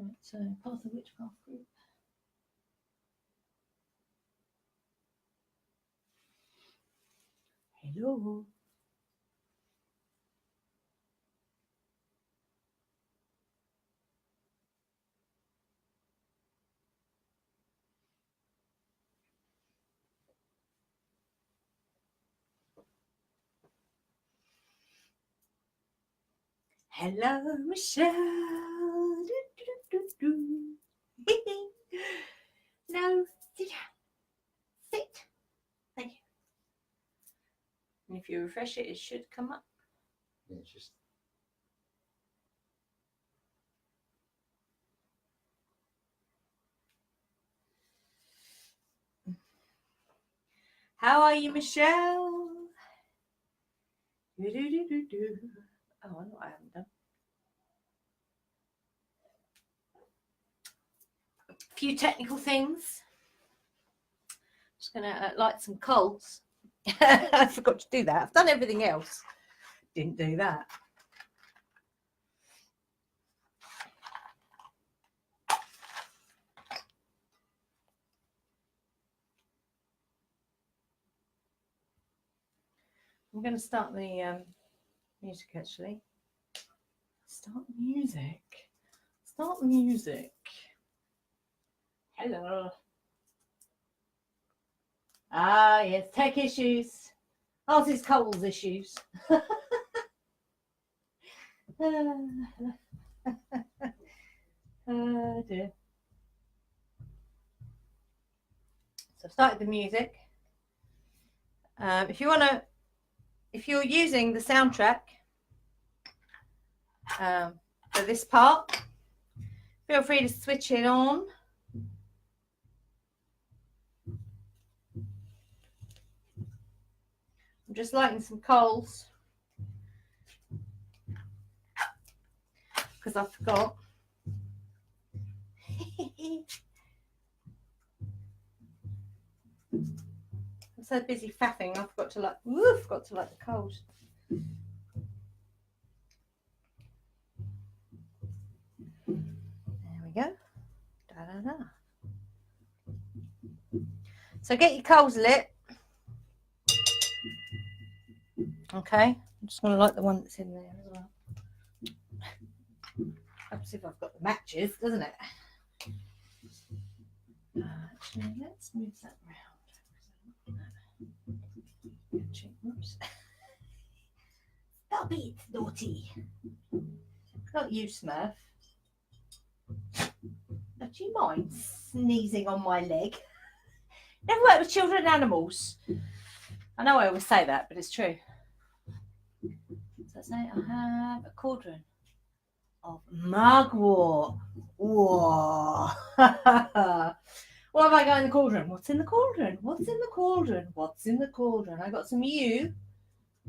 Right, so part of the witchcraft group. Hello. Hello, Michelle. No, sit down. Sit. Thank you. And if you refresh it, it should come up. Yeah, it's just How are you, Michelle? Oh, I know what I haven't done. A few technical things. Just gonna light some coals. I forgot to do that. I've done everything else. Didn't do that. I'm going to start the music actually. Start music. Start music. Hello. Ah, yes, tech issues. Ours is Coles issues. Oh dear. So I've started the music. If you're using the soundtrack for this part, feel free to switch it on. I'm just lighting some coals because I forgot. I'm so busy faffing, I forgot to light the coals. There we go. Da, da, da. So get your coals lit. Okay, I'm just going to light the one that's in there as well. Helps if I've got the matches, doesn't it? Actually, let's move that round. Oops. Stop it, naughty. Not you, Smurf. Now, do you mind sneezing on my leg? Never worked with children and animals. I know I always say that, but it's true. So let's say I have a cauldron of mugwort. Whoa. What have I got in the cauldron? What's in the cauldron? What's in the cauldron? What's in the cauldron? I got some yew.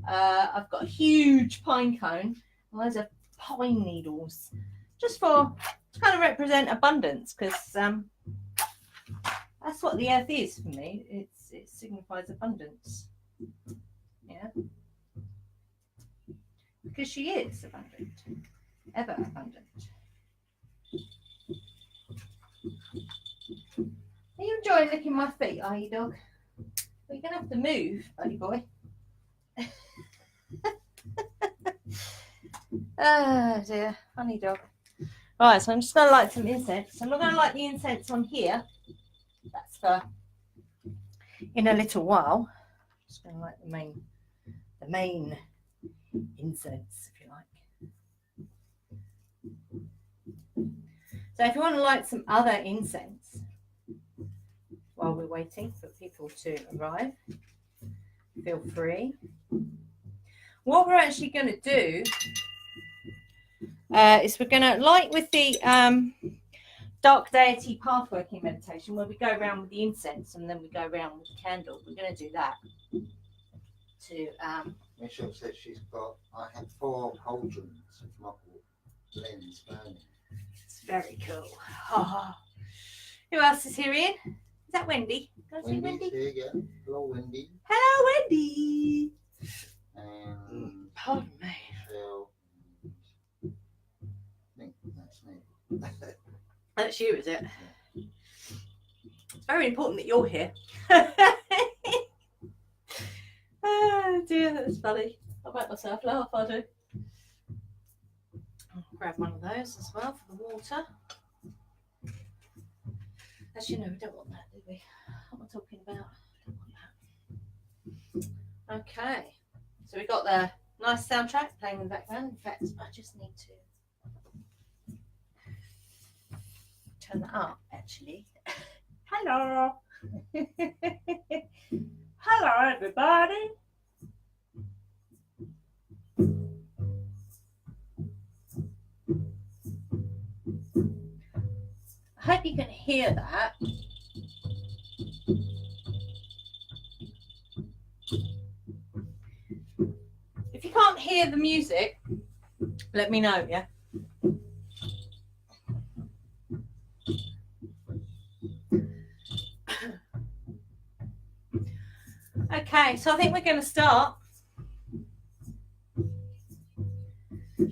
I've got a huge pine cone. And loads of pine needles. Just to kind of represent abundance, because that's what the earth is for me. It signifies abundance. Yeah. Because she is abundant. Ever abundant. Are you enjoying licking my feet, are you, dog? Well, you're going to have to move, buddy boy. Oh dear, funny dog. Right, so I'm just going to light some incense. I'm not going to light the incense on here. That's for in a little while. Just going to light the main incense, if you like. So if you want to light some other incense while we're waiting for people to arrive, feel free. What we're actually going to do is we're going to light with the dark deity pathworking meditation, where we go around with the incense and then we go around with the candle. We're going to do that. Michelle says I had 4 cauldrons of mugwort blends burning. It's very cool. Oh. Who else is here, Ian? Is that Wendy? Can I see Wendy? Here, yeah. Hello, Wendy. Hello, Wendy. Pardon me. Michelle. I think that's me. That's you, is it? It's very important that you're here. Oh dear, that's funny. I'll make myself laugh, I do. I'll grab one of those as well for the water. As you know, we don't want that, do we? What am I talking about? Don't want that. Okay, so we've got the nice soundtrack playing in the background. In fact, I just need to turn that up, actually. Hello. Hello, everybody. I hope you can hear that. If you can't hear the music, let me know, yeah? Okay, so I think we're going to start.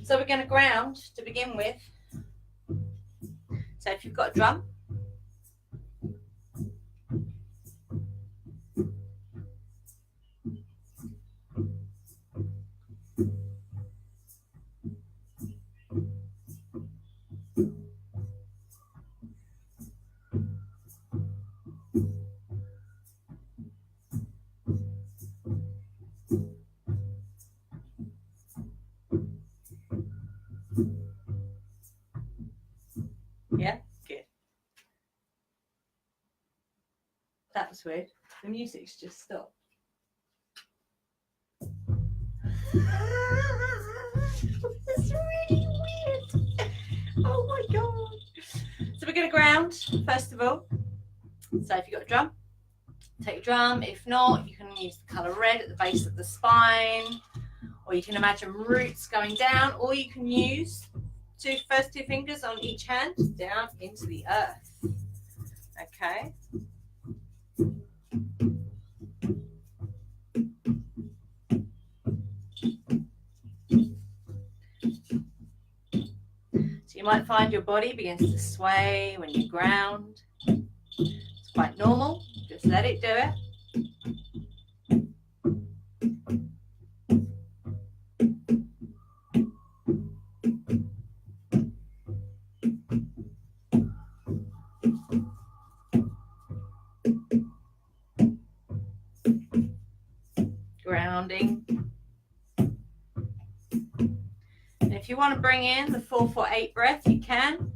So we're going to ground to begin with. So if you've got a drum, yeah, good. That was weird. The music's just stopped. That's really weird. Oh my god. So we're going to ground, first of all. So if you've got a drum, take your drum. If not, you can use the colour red at the base of the spine. Or you can imagine roots going down. Or you can use first two fingers on each hand down into the earth. Okay. So you might find your body begins to sway when you ground. It's quite normal. Just let it do it. Grounding. And if you want to bring in the 4-4-8 breath, you can.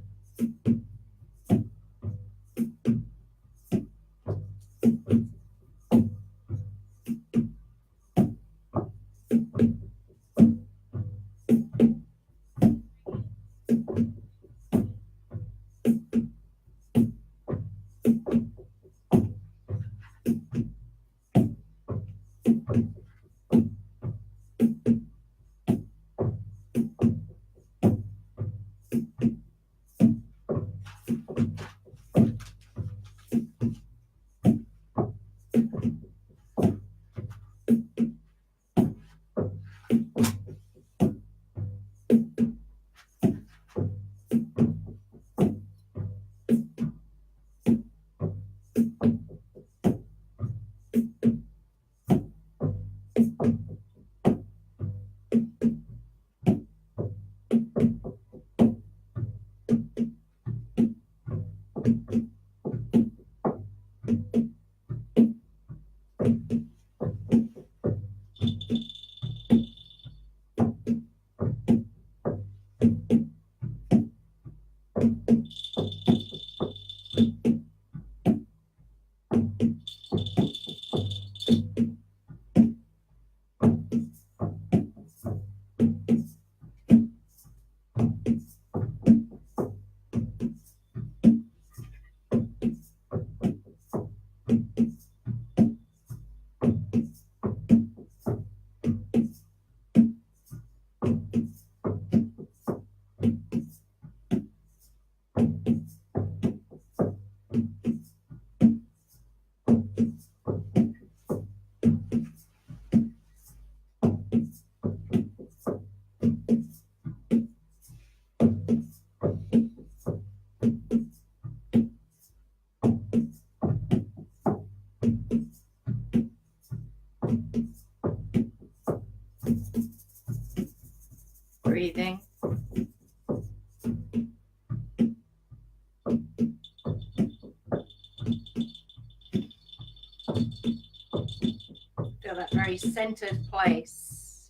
very centered place.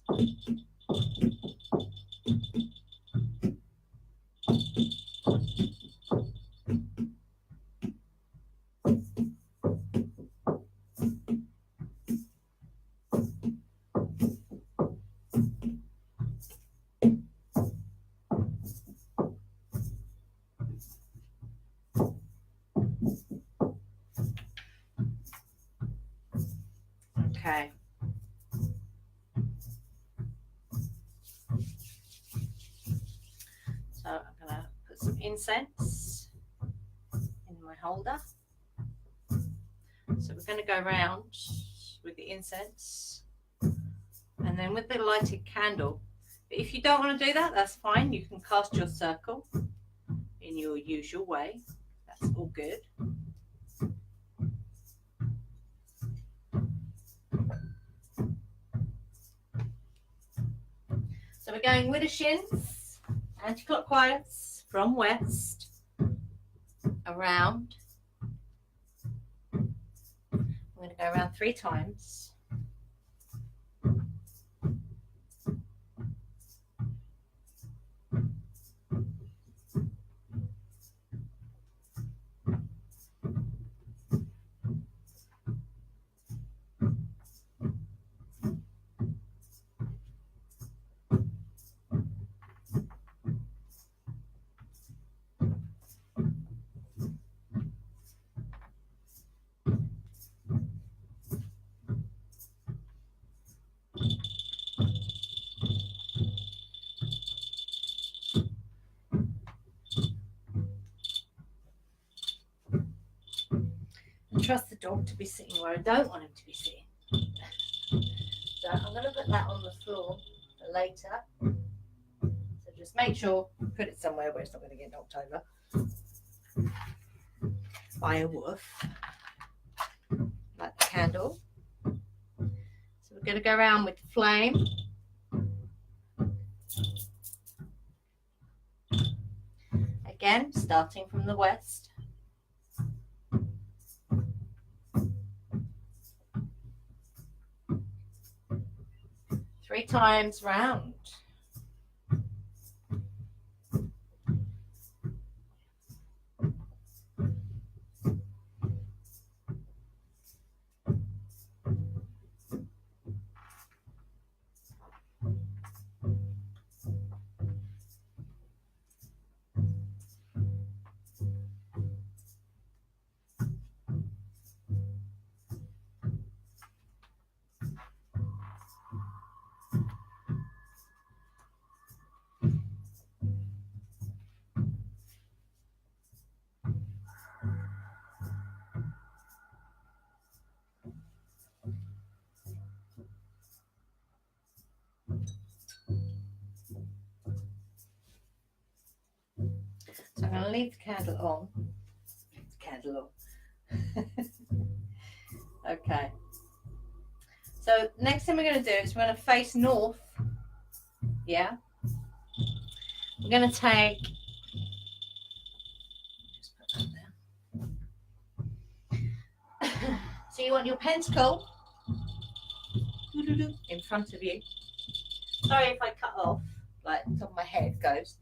Okay. So I'm going to put some incense in my holder. So we're going to go around with the incense and then with the lighted candle. But if you don't want to do that, that's fine. You can cast your circle in your usual way. That's all good. So we're going Widdershins, anti-clockwise from west, around. I'm going to go around 3 times. Trust the dog to be sitting where I don't want him to be sitting. So I'm going to put that on the floor for later. So just make sure, put it somewhere where it's not going to get knocked over by a wolf. Like the candle. So we're going to go around with flame. Again, starting from the west. Three times round. So I'm going to leave the candle on. Okay. So next thing we're going to do is we're going to face north. Yeah. We're going to take. Just put that there. So you want your pentacle in front of you. Sorry if I cut off, like the top of my head goes.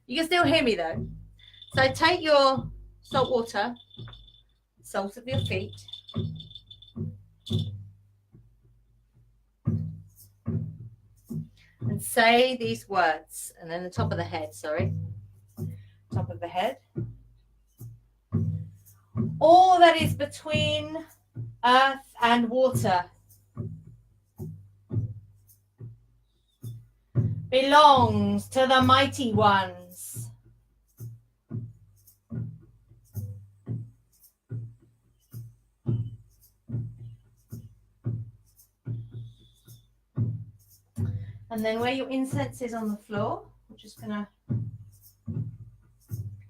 You can still hear me though. So take your salt water, soles of your feet, and say these words, and then the top of the head, sorry. Top of the head. All that is between earth and water belongs to the mighty ones. And then where your incense is on the floor, we're just going to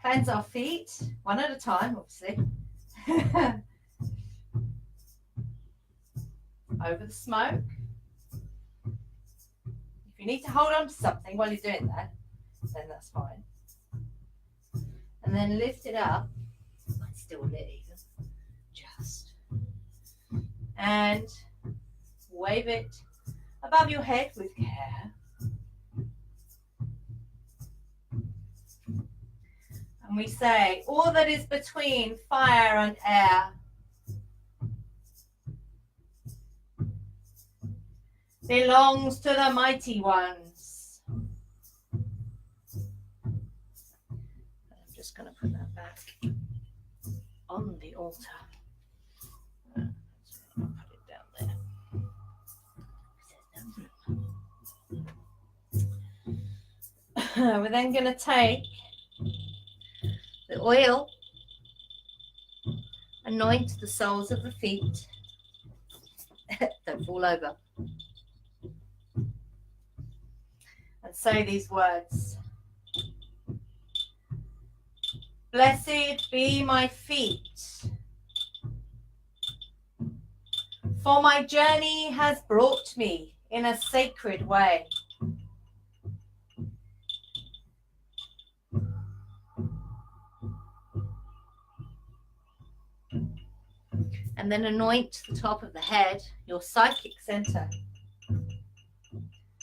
cleanse our feet, one at a time, obviously. Over the smoke. If you need to hold on to something while you're doing that, then that's fine. And then lift it up. It's still lit even. Just. And wave it above your head with care. And we say, all that is between fire and air belongs to the mighty ones. I'm just going to put that back on the altar. Put it down there. We're then going to take the oil, anoint the soles of the feet. Don't fall over. And say these words. Blessed be my feet, for my journey has brought me in a sacred way. And then anoint the top of the head, your psychic center,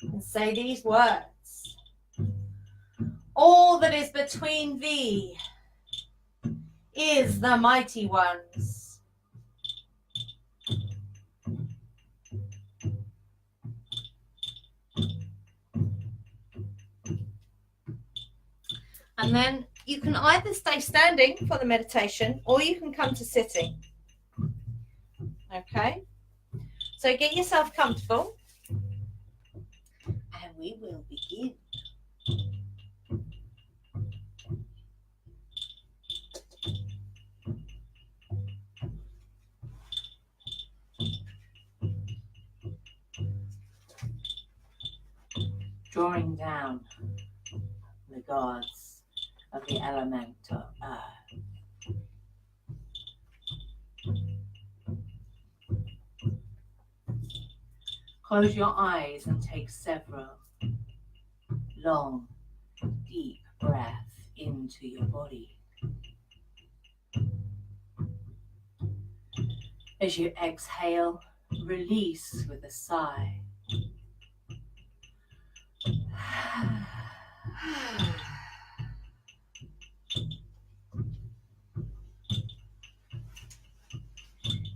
and say these words. All that is between thee is the mighty ones. And then you can either stay standing for the meditation or you can come to sitting. Okay, so get yourself comfortable and we will begin. Drawing down the gods of the element of earth. Close your eyes and take several long, deep breaths into your body. As you exhale, release with a sigh.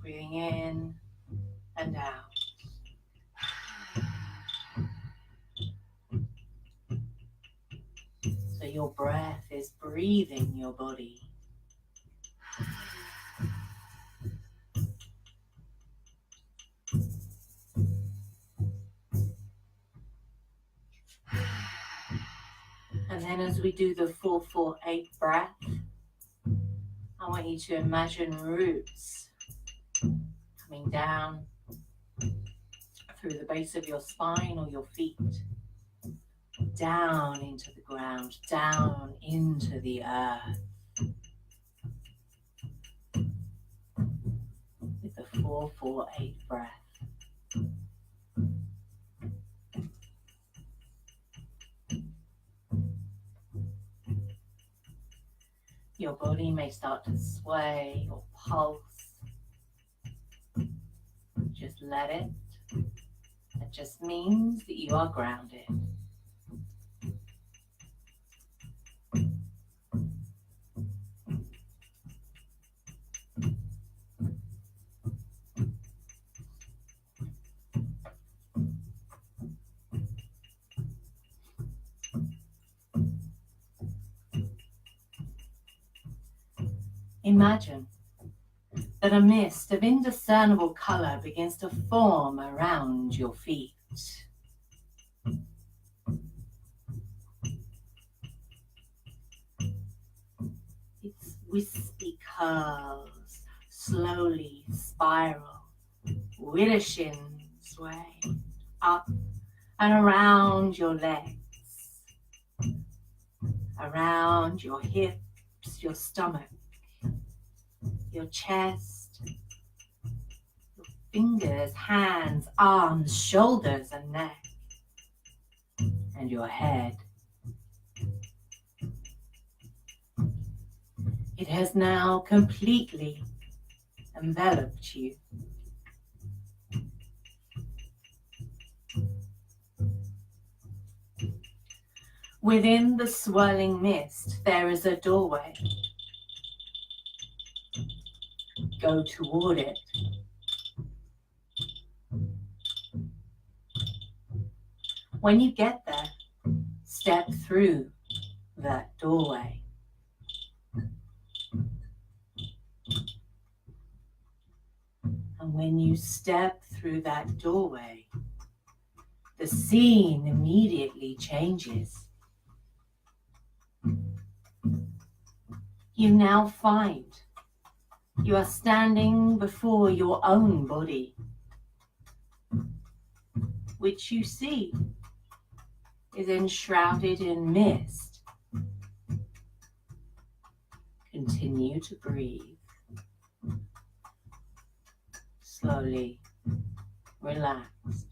Breathing in and out. So your breath is breathing your body. And then as we do the 4-4-8 breath, I want you to imagine roots coming down through the base of your spine or your feet, down into the ground, down into the earth. With the 4-4-8 breath. Your body may start to sway or pulse. Just let it. That just means that you are grounded. Imagine that a mist of indiscernible color begins to form around your feet. Its wispy curls slowly spiral, Widdershins way up and around your legs, around your hips, your stomach, your chest, your fingers, hands, arms, shoulders and neck, and your head. It has now completely enveloped you. Within the swirling mist, there is a doorway. Go toward it. When you get there, step through that doorway. And when you step through that doorway, the scene immediately changes. You now find you are standing before your own body, which you see is enshrouded in mist. Continue to breathe. Slowly relaxed.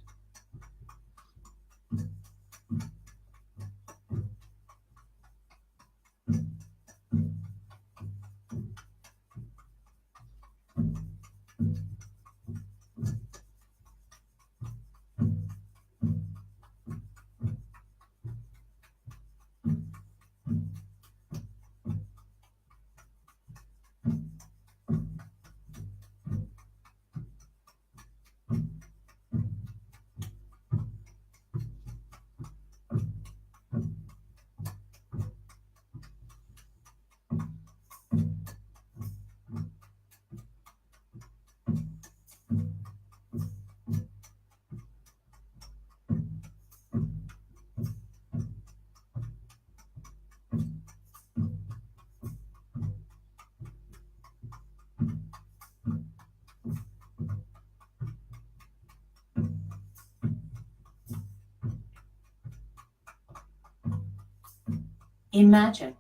Imagine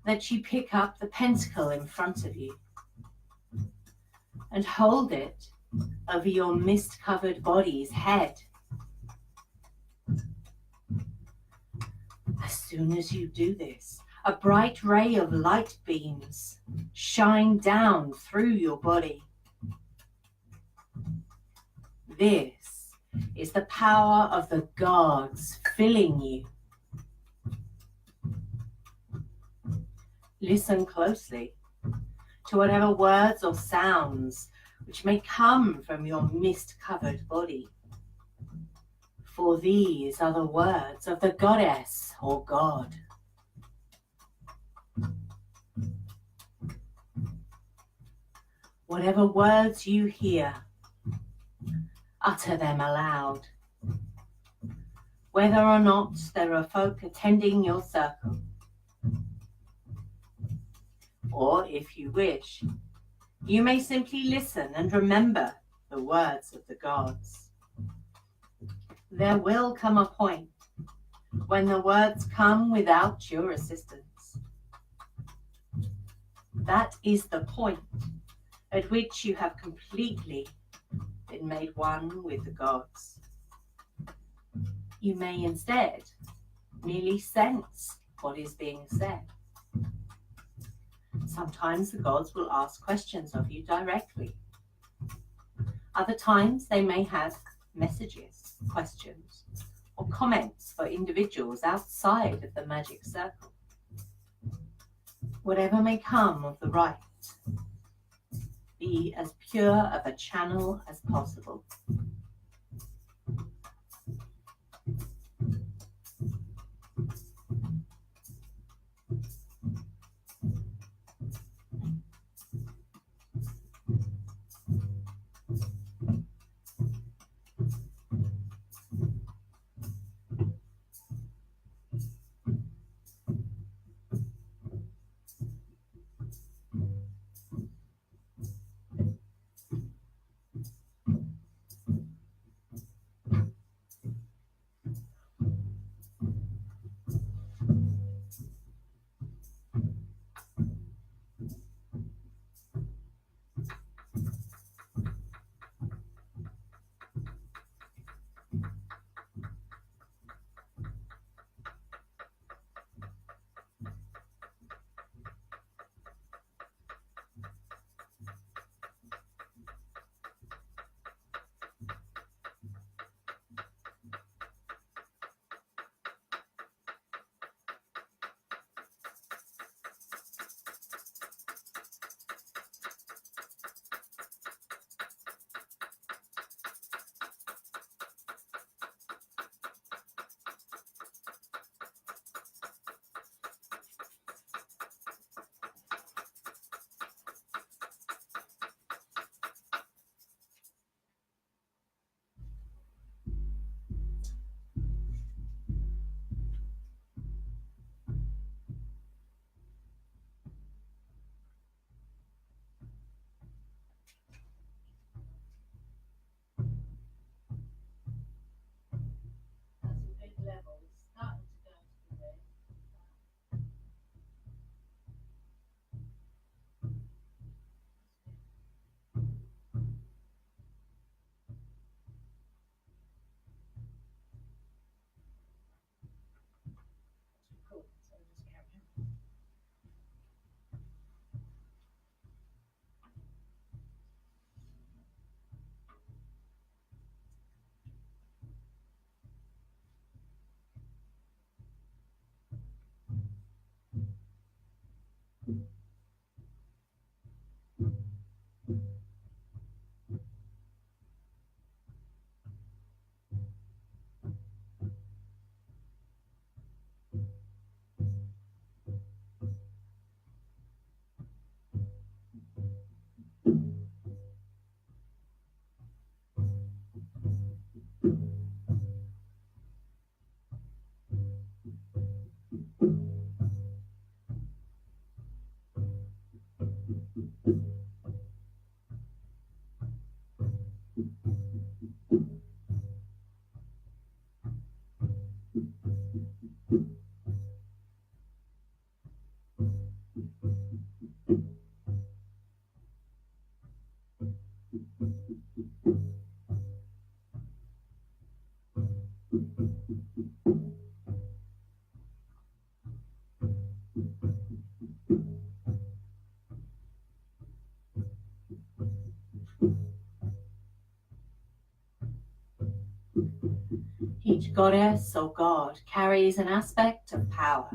that you pick up the pentacle in front of you and hold it over your mist-covered body's head. As soon as you do this, a bright ray of light beams shine down through your body. This is the power of the gods filling you. Listen closely to whatever words or sounds which may come from your mist-covered body. For these are the words of the goddess or god. Whatever words you hear, utter them aloud. Whether or not there are folk attending your circle, or if you wish, you may simply listen and remember the words of the gods. There will come a point when the words come without your assistance. That is the point at which you have completely been made one with the gods. You may instead merely sense what is being said. Sometimes the gods will ask questions of you directly. Other times they may have messages, questions, or comments for individuals outside of the magic circle. Whatever may come of the rite, be as pure of a channel as possible. Each goddess or god carries an aspect of power.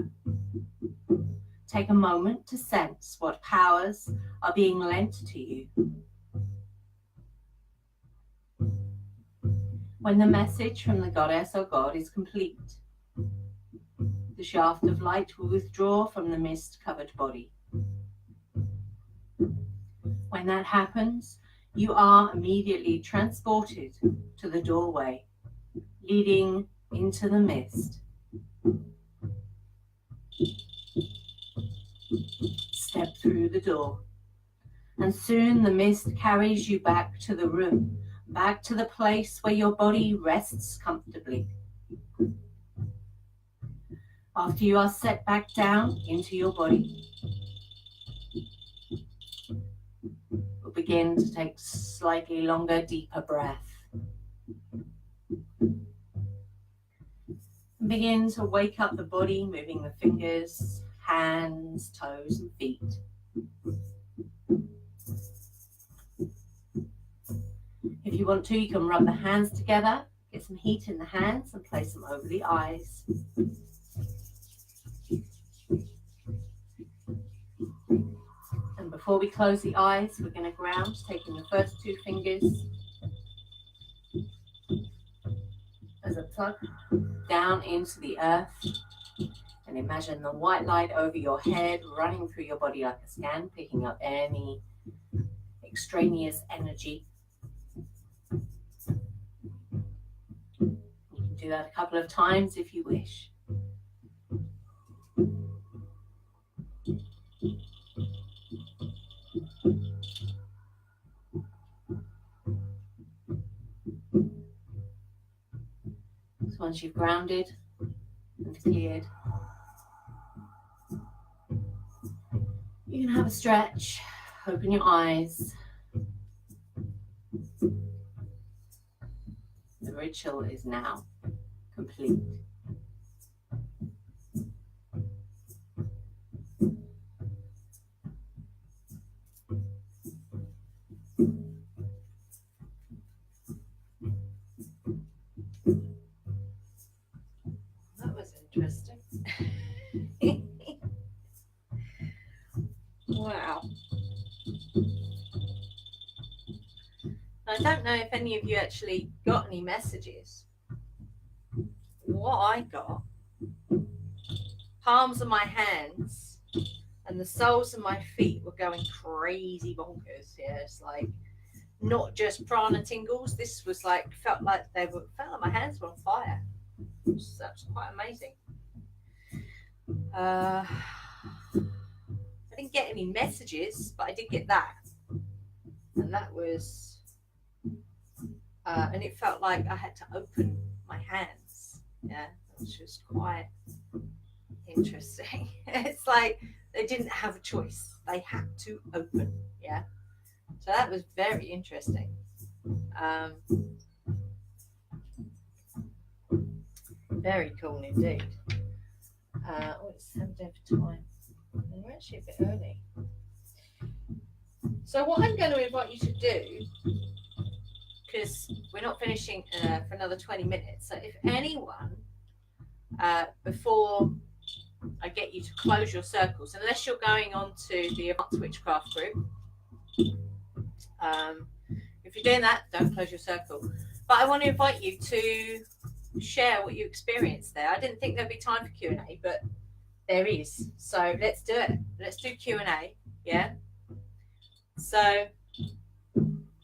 Take a moment to sense what powers are being lent to you. When the message from the goddess or god is complete, the shaft of light will withdraw from the mist-covered body. When that happens, you are immediately transported to the doorway, leading into the mist. Step through the door, and soon the mist carries you back to the room, back to the place where your body rests comfortably. After you are set back down into your body, you'll begin to take slightly longer, deeper breath. And begin to wake up the body, moving the fingers, hands, toes, and feet. If you want to, you can rub the hands together, get some heat in the hands, and place them over the eyes. And before we close the eyes, we're going to ground, taking the first two fingers as a plug down into the earth, and imagine the white light over your head running through your body like a scan, picking up any extraneous energy. You can do that a couple of times if you wish. So once you've grounded and cleared, you can have a stretch, open your eyes. The ritual is now complete. That was interesting. Wow. I don't know if any of you actually got any messages. What I got, palms of my hands and the soles of my feet were going crazy bonkers. Yeah, it's like not just prana tingles. This was like felt like my hands were on fire. That's quite amazing. I didn't get any messages, but I did get that, and that was, and it felt like I had to open my hands. Yeah, which was quite interesting. It's like they didn't have a choice; they had to open. Yeah, so that was very interesting. Very cool indeed. It's 7 for time. And we're actually a bit early. So what I'm going to invite you to do, because we're not finishing for another 20 minutes, so if anyone, before I get you to close your circles, unless you're going on to the Advanced Witchcraft group. If you're doing that, don't close your circle. But I want to invite you to share what you experienced there. I didn't think there'd be time for Q&A, but there is. So let's do it. Let's do Q&A. Yeah. So,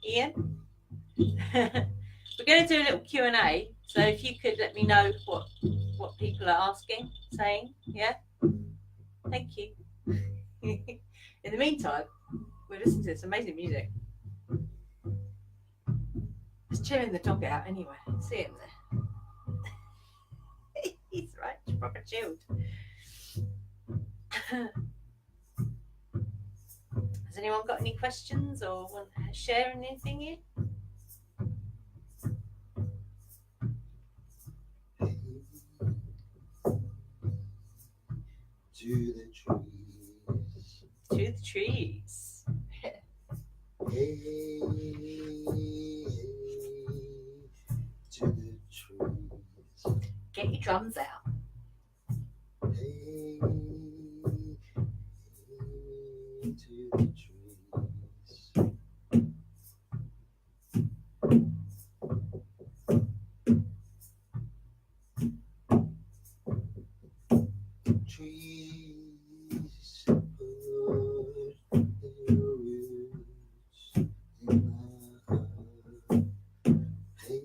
Ian, we're going to do a little Q&A. So if you could let me know what people are asking, saying, yeah. Thank you. In the meantime, we'll listen to this amazing music. Just chilling the dog out anyway. See him there. He's right, proper chilled. Has anyone got any questions or want to share anything here? To the trees. To the trees. Hey, hey, to the trees. Get your drums out. Hey, hey, to the trees. Trees put their roots in the earth. Hey,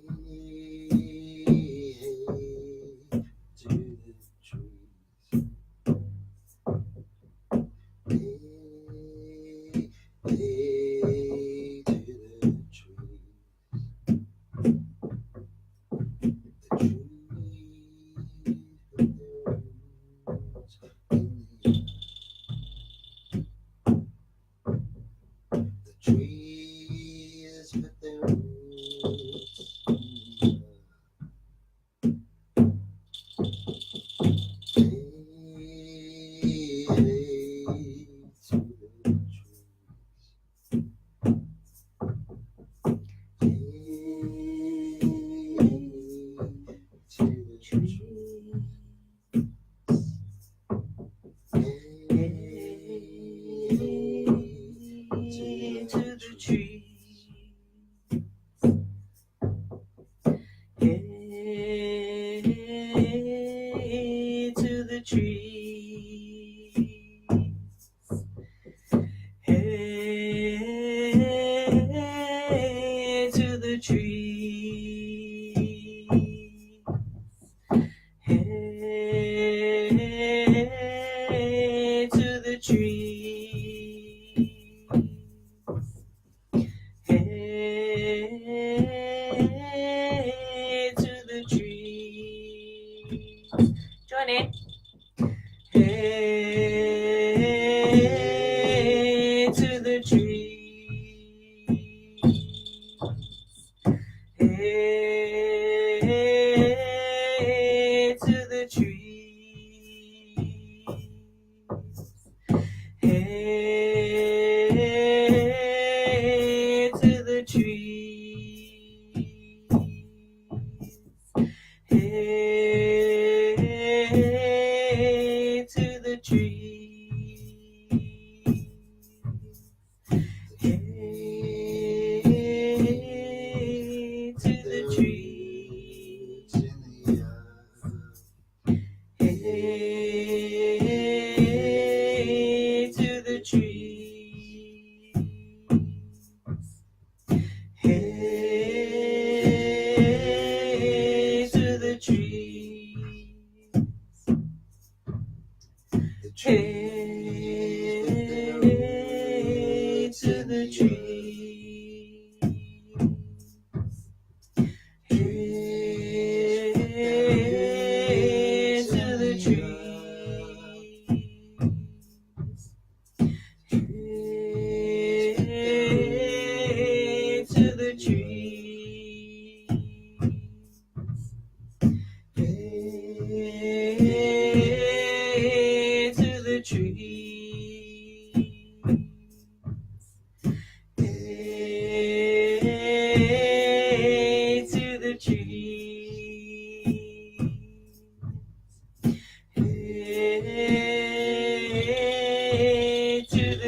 hey, to the trees. Hey, hey, to the trees. The trees put their roots in the earth. The trees put their roots in the earth. Hey, hey, to the trees. Hey, to the trees. To the trees. Hey, to the trees. Hey, to the trees. Hey, to the trees. Hey, to the trees. Join in. Hey, to the trees. Hey, to the trees. Hey, to the trees. Hey, to the trees. Hey, to the trees. In the earth. Hey, to the trees. Hey, to the trees. The trees Hey, to the trees. Hey, to the trees. Hey, to the trees. Hey, to the trees. Hey,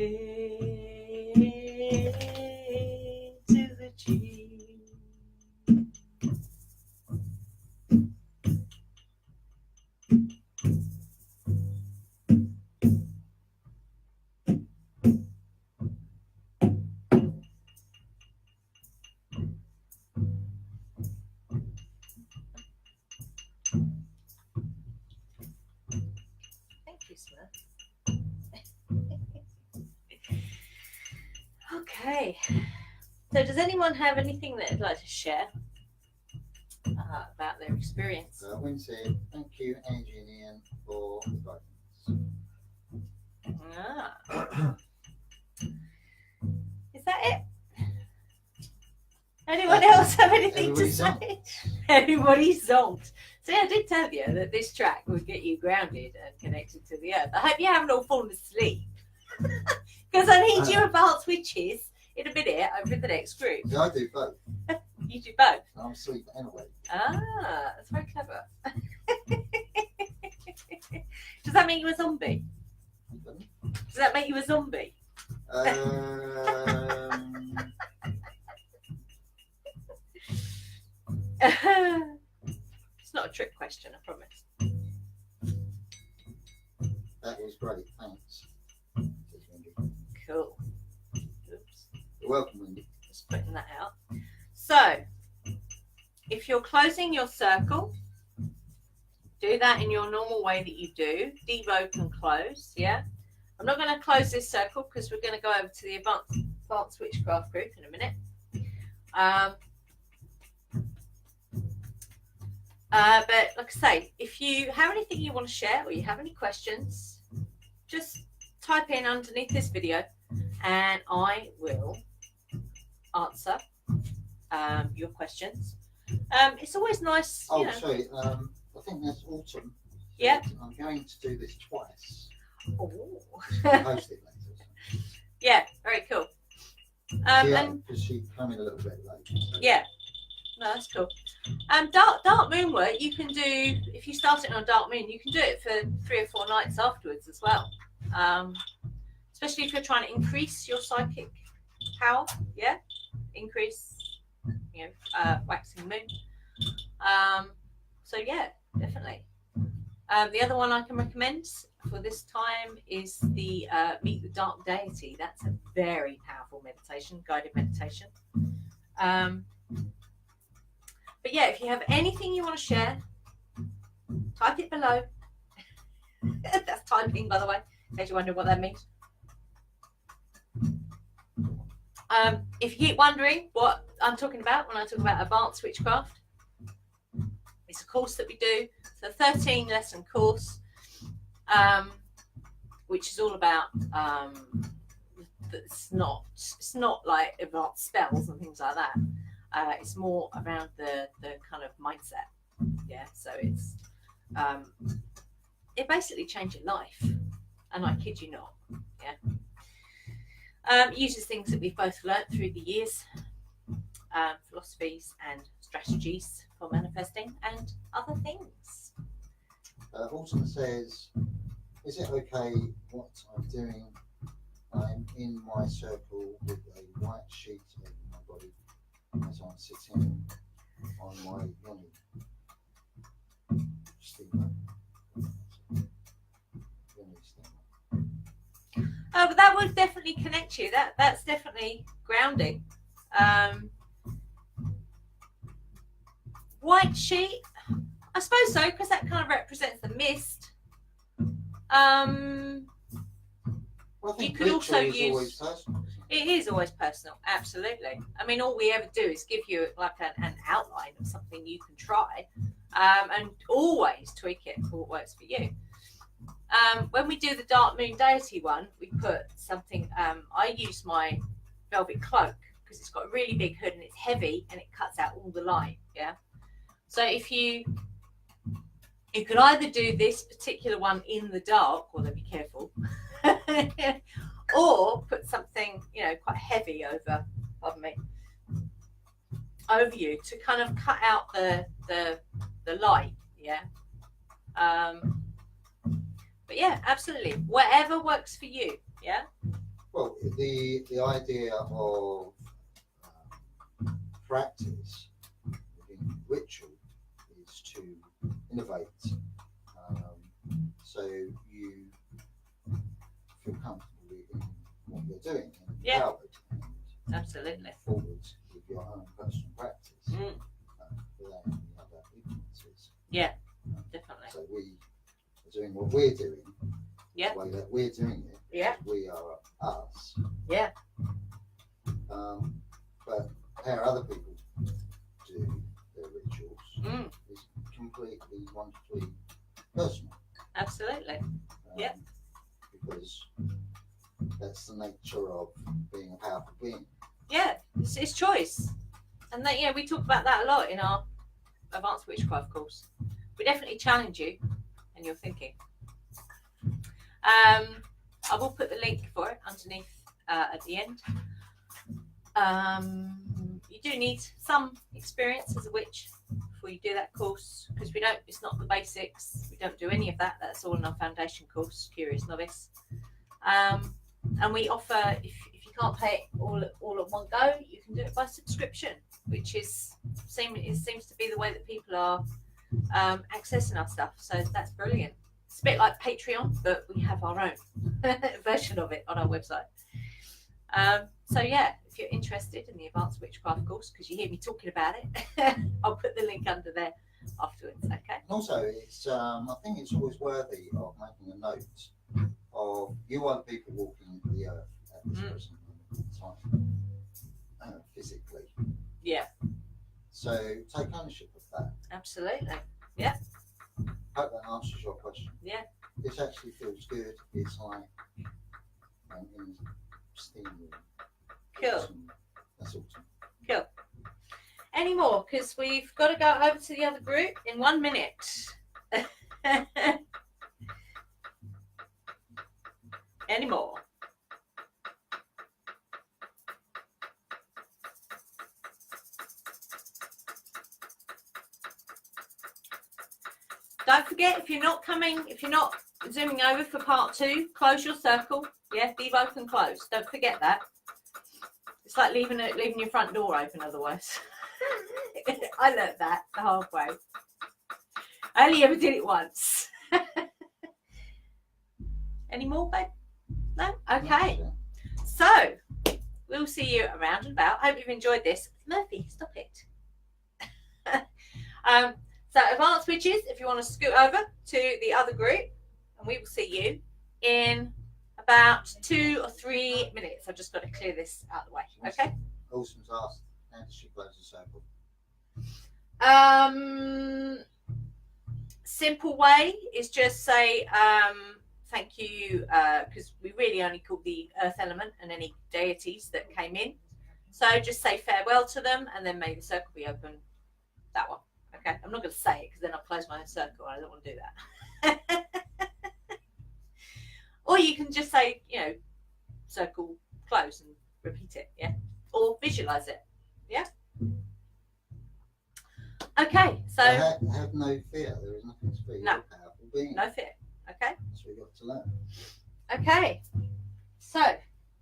to the tree. Thank you, Smith. Okay. So does anyone have anything that they'd like to share about their experience? Wynne said, thank you, Angie and Ian, for the guidance. Ah. Is that it? Anyone else have anything to say? Everybody's zonked. See, I did tell you that this track would get you grounded and connected to the earth. I hope you haven't all fallen asleep. Because I need you advanced witches in a minute over the next group. Yeah, I do both. You do both? I'm asleep anyway. Ah, that's very clever. Does that make you a zombie? Does that make you a zombie? It's not a trick question, I promise. That was great, thanks. Cool. Oops. You're welcome, Wendy. Just putting that out. So, if you're closing your circle, do that in your normal way that you do. Devoke and close, yeah? I'm not going to close this circle because we're going to go over to the advanced witchcraft group in a minute. But like I say, if you have anything you want to share or you have any questions, just type in underneath this video and I will answer your questions. It's always nice. Oh, you know. sorry. I think that's autumn. Yeah. I'm going to do this twice. Oh. Post it later. Yeah, very cool. Because she came in a little bit late. So. Yeah. No, that's cool. Dark moon work you can do if you start it on a dark moon. You can do it for 3 or 4 nights afterwards as well. Especially if you're trying to increase your psychic power. Yeah, increase. You know, waxing moon. So yeah, definitely. The other one I can recommend for this time is the Meet the Dark Deity. That's a very powerful meditation, guided meditation. But yeah, if you have anything you want to share, type it below. That's typing, by the way, in case you wonder what that means. If you keep wondering what I'm talking about when I talk about advanced witchcraft, it's a course that we do. It's a 13-lesson course, which is all about. It's not like advanced spells and things like that. It's more around the kind of mindset. Yeah, so it's it basically changed your life, and I kid you not. Yeah. Uses things that we've both learnt through the years, philosophies and strategies for manifesting and other things. Autumn says, is it okay what I'm doing? I'm in my circle with a white sheet over my body as I'm sitting on my yoni steamer. But that would definitely connect you. That's definitely grounding. White sheet, I suppose so, because that kind of represents the mist. Well, you could also use. Personal, it is always personal, absolutely. I mean, all we ever do is give you like an outline of something you can try, and always tweak it for what works for you. When we do the Dark Moon Deity one, we put something. I use my velvet cloak because it's got a really big hood and it's heavy and it cuts out all the light. Yeah. So if you could either do this particular one in the dark, although be careful, or put something, quite heavy over you to kind of cut out the light. Yeah. But yeah, absolutely. Whatever works for you. Yeah. the idea of practice within ritual is to innovate, so you feel comfortable in what you're doing and empowered and Absolutely. forward with your own personal practice without any other influences. Yeah, definitely. So we are doing what we're doing, Yeah. the way that we're doing it. Yeah. We are us. Yeah. But how other people do their rituals is completely wonderfully personal. Absolutely. Yeah. Because that's the nature of being a powerful being. Yeah, it's choice. And that, we talk about that a lot in our advanced witchcraft course. We definitely challenge you and your thinking. I will put the link for it underneath at the end. You do need some experience as a witch before you do that course, because it's not the basics. We don't do any of that. That's all in our foundation course, Curious Novice. And we offer, if you can't pay it all at one go, you can do it by subscription, which seems to be the way that people are accessing our stuff. So that's brilliant. It's a bit like Patreon, but we have our own version of it on our website. So yeah, if you're interested in the Advanced Witchcraft course, because you hear me talking about it, I'll put the link under there afterwards. Okay. And also, it's I think it's always worthy of making a note of you are the people walking the earth at this present moment in time, physically. Yeah. So take ownership of that. Absolutely. Hope that answers your question. Yeah. This actually feels good. It's like in steam room. Cool. That's awesome. Cool. Any more? Because we've got to go over to the other group in 1 minute. Any more? Don't forget, if you're not zooming over for part 2, close your circle. Yeah, leave open, close. Don't forget that. It's like leaving your front door open otherwise. I learned that the hard way. I only ever did it once. Any more, babe? No? Okay. So, we'll see you around and about. Hope you've enjoyed this. Murphy, stop it. So, Advanced Witches, if you want to scoot over to the other group, and we will see you in about 2 or 3 minutes. I've just got to clear this out of the way. Okay? Awesome's asked, how does she close the circle? Simple way is just say thank you, because we really only called the earth element and any deities that came in. So just say farewell to them, and then may the circle be open. That one. Okay, I'm not going to say it because then I'll close my own circle. I don't want to do that. Or you can just say, circle close and repeat it, yeah? Or visualize it, yeah? Okay, so... Have no fear. There is nothing to fear. No. You're a powerful being. No fear, okay? That's what we've got to learn. Okay, so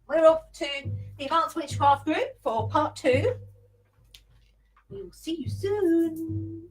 we're off to the Advanced Witchcraft group for part 2. We will see you soon.